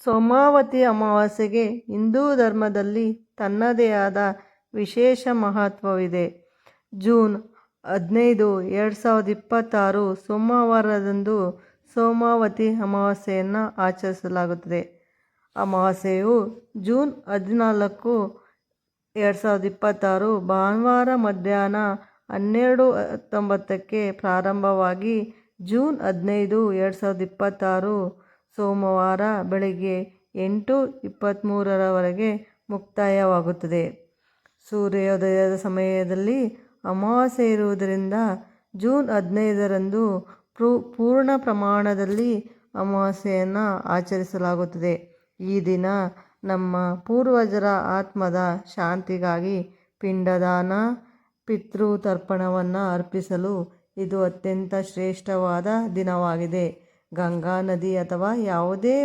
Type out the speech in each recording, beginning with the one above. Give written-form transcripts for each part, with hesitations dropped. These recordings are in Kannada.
ಸೋಮಾವತಿ ಅಮಾವಾಸ್ಯೆಗೆ ಹಿಂದೂ ಧರ್ಮದಲ್ಲಿ ತನ್ನದೇ ಆದ ವಿಶೇಷ ಮಹತ್ವವಿದೆ. ಜೂನ್ 15, 2026 ಸೋಮವಾರದಂದು ಸೋಮಾವತಿ ಅಮಾವಾಸ್ಯೆಯನ್ನು ಆಚರಿಸಲಾಗುತ್ತದೆ. ಅಮಾವಾಸ್ಯೆಯು ಜೂನ್ 14, 2026 ಭಾನುವಾರ ಮಧ್ಯಾಹ್ನ 12:19ಕ್ಕೆ ಪ್ರಾರಂಭವಾಗಿ ಜೂನ್ 15, 2026 ಸೋಮವಾರ ಬೆಳಗ್ಗೆ 8:23ರವರೆಗೆ ಮುಕ್ತಾಯವಾಗುತ್ತದೆ. ಸೂರ್ಯೋದಯದ ಸಮಯದಲ್ಲಿ ಅಮಾವಾಸ್ಯೆ ಇರುವುದರಿಂದ ಜೂನ್ 15ರಂದು ಪೂರ್ಣ ಪ್ರಮಾಣದಲ್ಲಿ ಅಮಾವಾಸ್ಯೆಯನ್ನು ಆಚರಿಸಲಾಗುತ್ತದೆ. ಈ ದಿನ ನಮ್ಮ ಪೂರ್ವಜರ ಆತ್ಮದ ಶಾಂತಿಗಾಗಿ ಪಿಂಡದಾನ, ಪಿತೃತರ್ಪಣವನ್ನು ಅರ್ಪಿಸಲು ಇದು ಅತ್ಯಂತ ಶ್ರೇಷ್ಠವಾದ ದಿನವಾಗಿದೆ. ಗಂಗಾ ನದಿ ಅಥವಾ ಯಾವುದೇ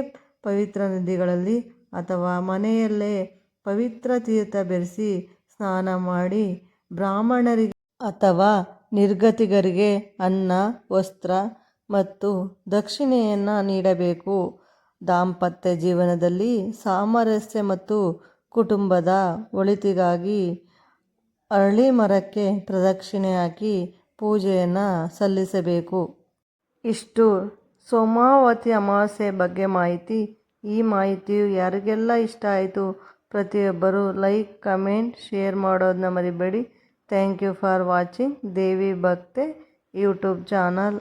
ಪವಿತ್ರ ನದಿಗಳಲ್ಲಿ ಅಥವಾ ಮನೆಯಲ್ಲೇ ಪವಿತ್ರ ತೀರ್ಥ ಬೆರೆಸಿ ಸ್ನಾನ ಮಾಡಿ ಬ್ರಾಹ್ಮಣರಿಗೆ ಅಥವಾ ನಿರ್ಗತಿಕರಿಗೆ ಅನ್ನ, ವಸ್ತ್ರ ಮತ್ತು ದಕ್ಷಿಣೆಯನ್ನು ನೀಡಬೇಕು. ದಾಂಪತ್ಯ ಜೀವನದಲ್ಲಿ ಸಾಮರಸ್ಯ ಮತ್ತು ಕುಟುಂಬದ ಒಳಿತಿಗಾಗಿ ಅರಳಿ ಮರಕ್ಕೆ ಪ್ರದಕ್ಷಿಣೆ ಹಾಕಿ ಪೂಜೆಯನ್ನು ಸಲ್ಲಿಸಬೇಕು. ಇಷ್ಟು ಸೋಮಾವತಿ ಅಮಾವಾಸ್ಯೆ ಬಗ್ಗೆ ಮಾಹಿತಿ. ಈ ಮಾಹಿತಿಯು ಯಾರಿಗೆಲ್ಲ ಇಷ್ಟ ಆಯಿತು ಪ್ರತಿಯೊಬ್ಬರು ಲೈಕ್, ಕಮೆಂಟ್, ಶೇರ್ ಮಾಡೋದನ್ನ ಮರಿಬೇಡಿ. Thank you for watching Devi Bhakte YouTube channel.